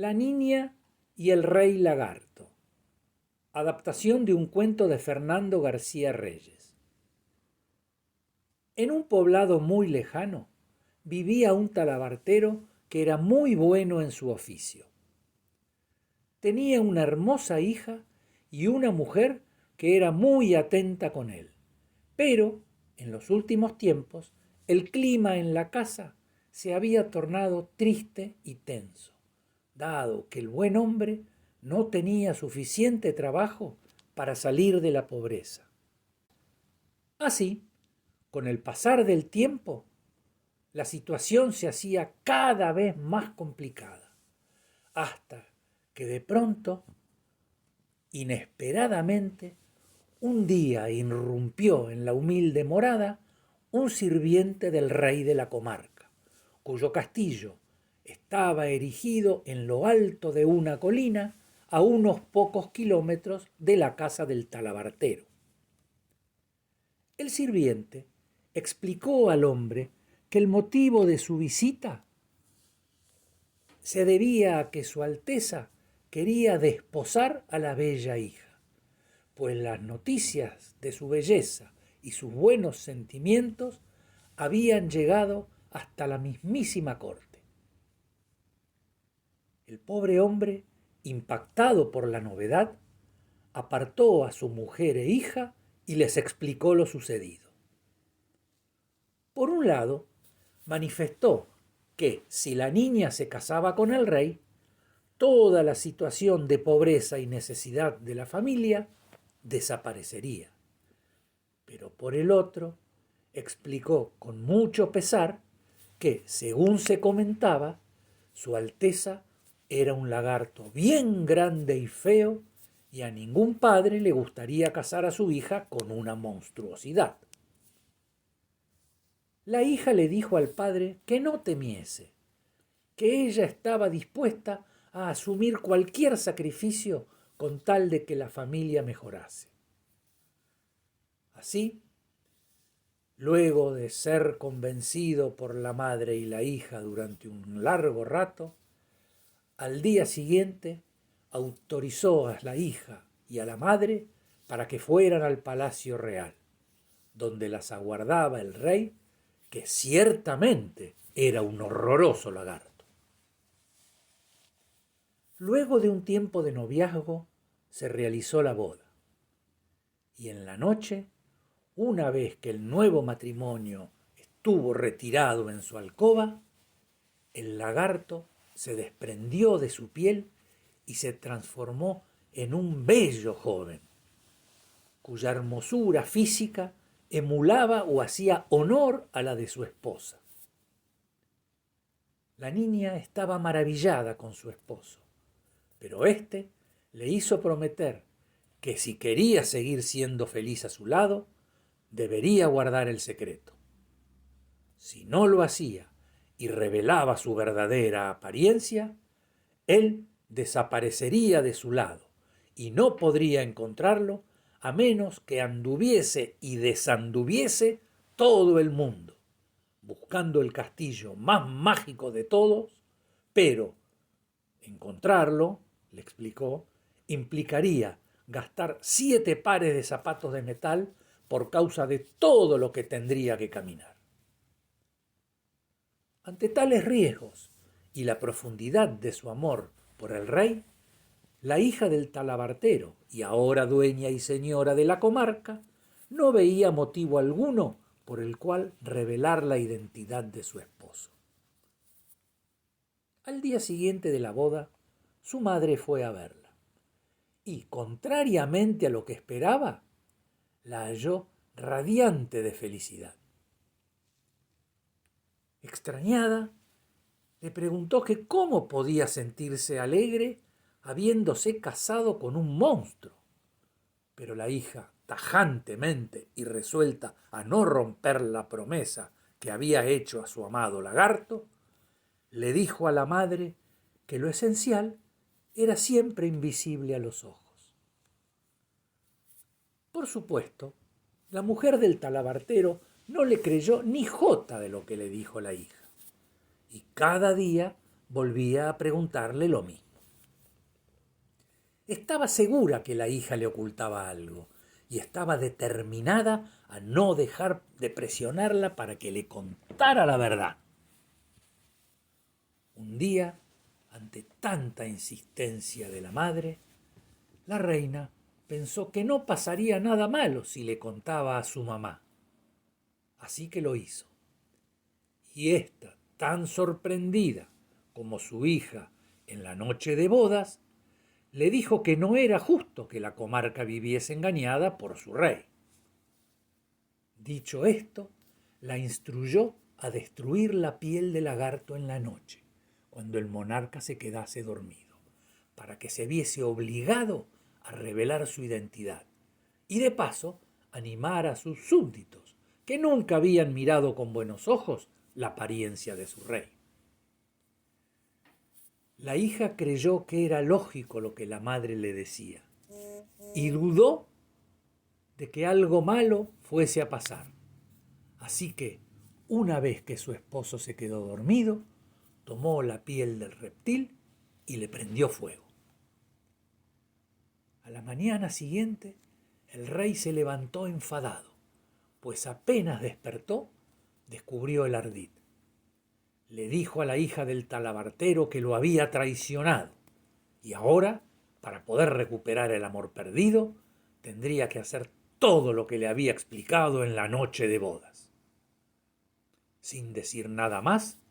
La niña y el rey lagarto. Adaptación de un cuento de Fernando García Reyes. En un poblado muy lejano vivía un talabartero que era muy bueno en su oficio. Tenía una hermosa hija y una mujer que era muy atenta con él. Pero, en los últimos tiempos, el clima en la casa se había tornado triste y tenso, dado que el buen hombre no tenía suficiente trabajo para salir de la pobreza. Así, con el pasar del tiempo, la situación se hacía cada vez más complicada, hasta que de pronto, inesperadamente, un día irrumpió en la humilde morada un sirviente del rey de la comarca, cuyo castillo estaba erigido en lo alto de una colina a unos pocos kilómetros de la casa del talabartero. El sirviente explicó al hombre que el motivo de su visita se debía a que su Alteza quería desposar a la bella hija, pues las noticias de su belleza y sus buenos sentimientos habían llegado hasta la mismísima corte. El pobre hombre, impactado por la novedad, apartó a su mujer e hija y les explicó lo sucedido. Por un lado, manifestó que si la niña se casaba con el rey, toda la situación de pobreza y necesidad de la familia desaparecería. Pero por el otro, explicó con mucho pesar que, según se comentaba, su Alteza era un lagarto bien grande y feo, y a ningún padre le gustaría casar a su hija con una monstruosidad. La hija le dijo al padre que no temiese, que ella estaba dispuesta a asumir cualquier sacrificio con tal de que la familia mejorase. Así, luego de ser convencido por la madre y la hija durante un largo rato, al día siguiente autorizó a la hija y a la madre para que fueran al palacio real, donde las aguardaba el rey, que ciertamente era un horroroso lagarto. Luego de un tiempo de noviazgo, se realizó la boda, y en la noche, una vez que el nuevo matrimonio estuvo retirado en su alcoba, el lagarto se desprendió de su piel y se transformó en un bello joven, cuya hermosura física emulaba o hacía honor a la de su esposa. La niña estaba maravillada con su esposo, pero éste le hizo prometer que si quería seguir siendo feliz a su lado, debería guardar el secreto. Si no lo hacía y revelaba su verdadera apariencia, él desaparecería de su lado y no podría encontrarlo a menos que anduviese y desanduviese todo el mundo, buscando el castillo más mágico de todos, pero encontrarlo, le explicó, implicaría gastar 7 pares de zapatos de metal por causa de todo lo que tendría que caminar. Ante tales riesgos y la profundidad de su amor por el rey, la hija del talabartero, y ahora dueña y señora de la comarca, no veía motivo alguno por el cual revelar la identidad de su esposo. Al día siguiente de la boda, su madre fue a verla, y, contrariamente a lo que esperaba, la halló radiante de felicidad. Extrañada, le preguntó que cómo podía sentirse alegre habiéndose casado con un monstruo. Pero la hija, tajantemente y resuelta a no romper la promesa que había hecho a su amado lagarto, le dijo a la madre que lo esencial era siempre invisible a los ojos. Por supuesto, la mujer del talabartero no le creyó ni jota de lo que le dijo la hija, y cada día volvía a preguntarle lo mismo. Estaba segura que la hija le ocultaba algo y estaba determinada a no dejar de presionarla para que le contara la verdad. Un día, ante tanta insistencia de la madre, la reina pensó que no pasaría nada malo si le contaba a su mamá. Así que lo hizo. Y ésta, tan sorprendida como su hija en la noche de bodas, le dijo que no era justo que la comarca viviese engañada por su rey. Dicho esto, la instruyó a destruir la piel de lagarto en la noche, cuando el monarca se quedase dormido, para que se viese obligado a revelar su identidad y de paso animar a sus súbditos, que nunca habían mirado con buenos ojos la apariencia de su rey. La hija creyó que era lógico lo que la madre le decía y dudó de que algo malo fuese a pasar. Así que, una vez que su esposo se quedó dormido, tomó la piel del reptil y le prendió fuego. A la mañana siguiente, el rey se levantó enfadado, pues apenas despertó, descubrió el ardid. Le dijo a la hija del talabartero que lo había traicionado y ahora, para poder recuperar el amor perdido, tendría que hacer todo lo que le había explicado en la noche de bodas. Sin decir nada más,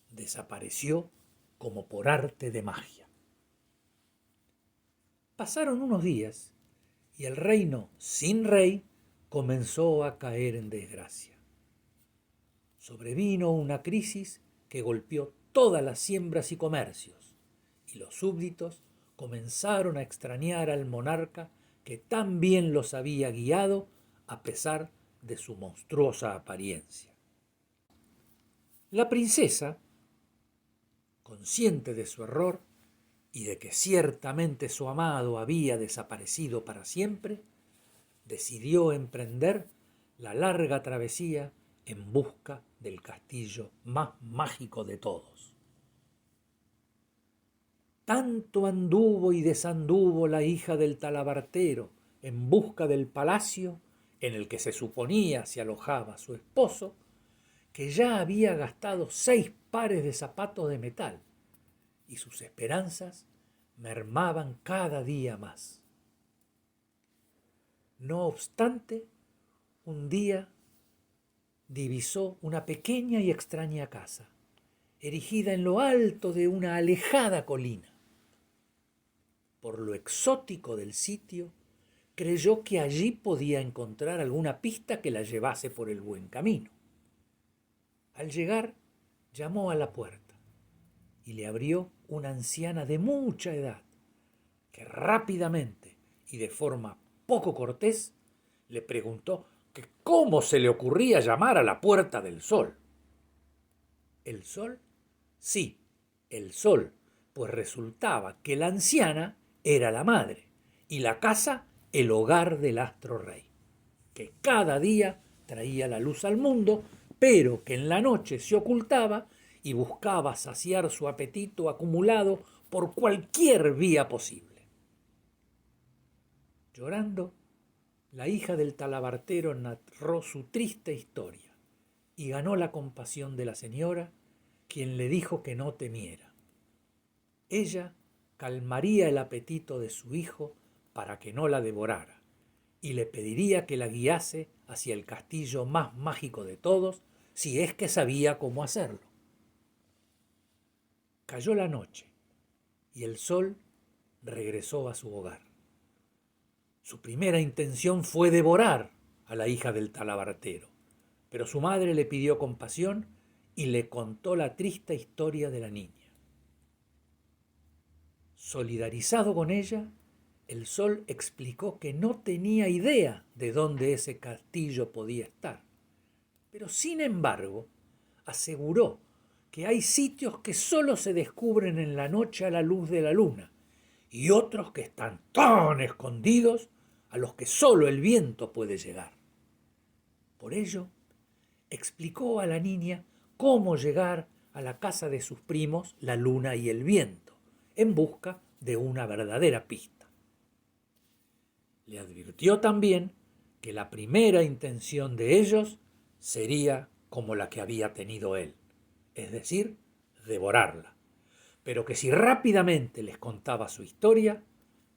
desapareció como por arte de magia. Pasaron unos días y el reino sin rey comenzó a caer en desgracia. Sobrevino una crisis que golpeó todas las siembras y comercios, y los súbditos comenzaron a extrañar al monarca que tan bien los había guiado a pesar de su monstruosa apariencia. La princesa, consciente de su error y de que ciertamente su amado había desaparecido para siempre, decidió emprender la larga travesía en busca del castillo más mágico de todos. Tanto anduvo y desanduvo la hija del talabartero en busca del palacio en el que se suponía se alojaba su esposo, que ya había gastado 6 pares de zapatos de metal y sus esperanzas mermaban cada día más. No obstante, un día divisó una pequeña y extraña casa, erigida en lo alto de una alejada colina. Por lo exótico del sitio, creyó que allí podía encontrar alguna pista que la llevase por el buen camino. Al llegar, llamó a la puerta y le abrió una anciana de mucha edad, que rápidamente y de forma poco cortés le preguntó que cómo se le ocurría llamar a la puerta del sol. ¿El sol? Sí, el sol, pues resultaba que la anciana era la madre y la casa el hogar del astro rey, que cada día traía la luz al mundo, pero que en la noche se ocultaba y buscaba saciar su apetito acumulado por cualquier vía posible. Llorando, la hija del talabartero narró su triste historia y ganó la compasión de la señora, quien le dijo que no temiera. Ella calmaría el apetito de su hijo para que no la devorara y le pediría que la guiase hacia el castillo más mágico de todos, si es que sabía cómo hacerlo. Cayó la noche y el sol regresó a su hogar. Su primera intención fue devorar a la hija del talabartero, pero su madre le pidió compasión y le contó la triste historia de la niña. Solidarizado con ella, el sol explicó que no tenía idea de dónde ese castillo podía estar, pero sin embargo aseguró que hay sitios que solo se descubren en la noche a la luz de la luna y otros que están tan escondidos a los que solo el viento puede llegar. Por ello, explicó a la niña cómo llegar a la casa de sus primos, la luna y el viento, en busca de una verdadera pista. le advirtió también que la primera intención de ellos sería como la que había tenido él, es decir, devorarla, pero que si rápidamente les contaba su historia,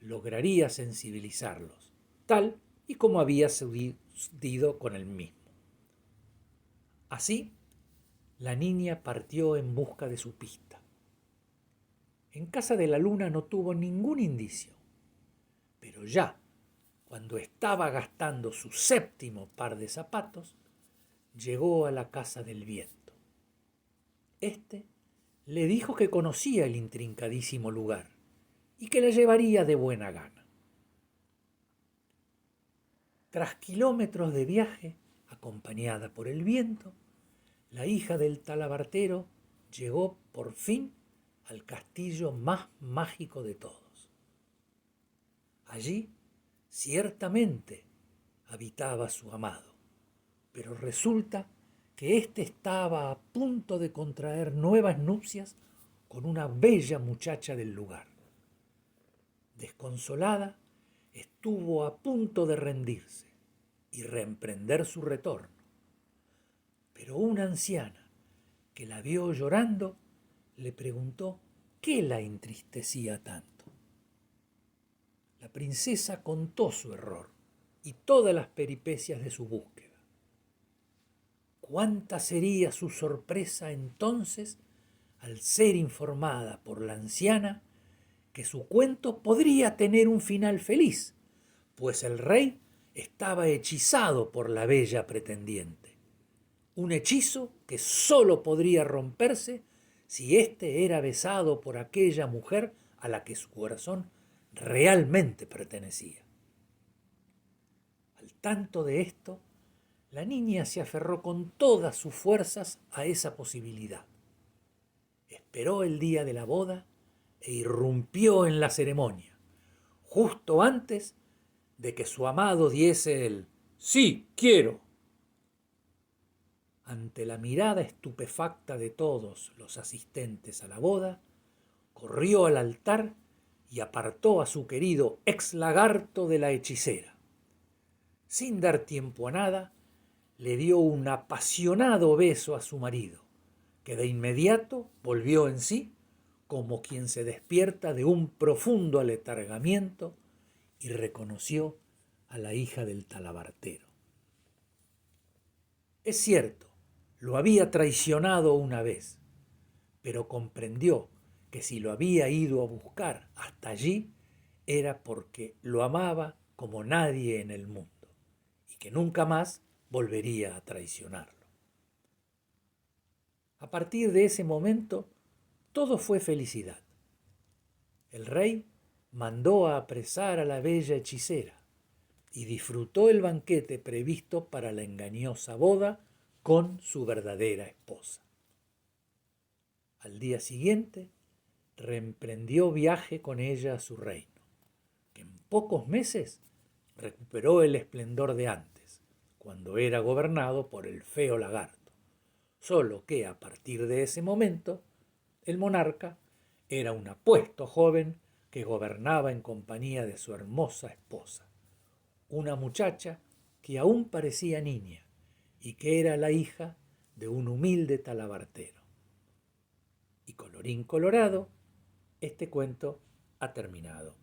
lograría sensibilizarlos, tal y como había sucedido con él mismo. Así, la niña partió en busca de su pista. En casa de la luna no tuvo ningún indicio, pero ya, cuando estaba gastando su séptimo par de zapatos, llegó a la casa del viento. Este le dijo que conocía el intrincadísimo lugar y que la llevaría de buena gana. Tras kilómetros de viaje, acompañada por el viento, la hija del talabartero llegó por fin al castillo más mágico de todos. Allí, ciertamente, habitaba su amado, pero resulta que éste estaba a punto de contraer nuevas nupcias con una bella muchacha del lugar. Desconsolada, estuvo a punto de rendirse y reemprender su retorno. Pero una anciana que la vio llorando le preguntó qué la entristecía tanto. La princesa contó su error y todas las peripecias de su búsqueda. Cuánta sería su sorpresa entonces al ser informada por la anciana que su cuento podría tener un final feliz, pues el rey estaba hechizado por la bella pretendiente. Un hechizo que sólo podría romperse si éste era besado por aquella mujer a la que su corazón realmente pertenecía. Al tanto de esto, la niña se aferró con todas sus fuerzas a esa posibilidad. Esperó el día de la boda e irrumpió en la ceremonia, justo antes de que su amado diese el «sí, quiero». Ante la mirada estupefacta de todos los asistentes a la boda, corrió al altar y apartó a su querido ex lagarto de la hechicera. Sin dar tiempo a nada, le dio un apasionado beso a su marido, que de inmediato volvió en sí como quien se despierta de un profundo aletargamiento y reconoció a la hija del talabartero. Es cierto, lo había traicionado una vez, pero comprendió que si lo había ido a buscar hasta allí era porque lo amaba como nadie en el mundo y que nunca más volvería a traicionarlo. A partir de ese momento, todo fue felicidad. El rey mandó a apresar a la bella hechicera y disfrutó el banquete previsto para la engañosa boda con su verdadera esposa. Al día siguiente, reemprendió viaje con ella a su reino, que en pocos meses recuperó el esplendor de antes, cuando era gobernado por el feo lagarto, solo que a partir de ese momento el monarca era un apuesto joven que gobernaba en compañía de su hermosa esposa, una muchacha que aún parecía niña y que era la hija de un humilde talabartero. Y colorín colorado, este cuento ha terminado.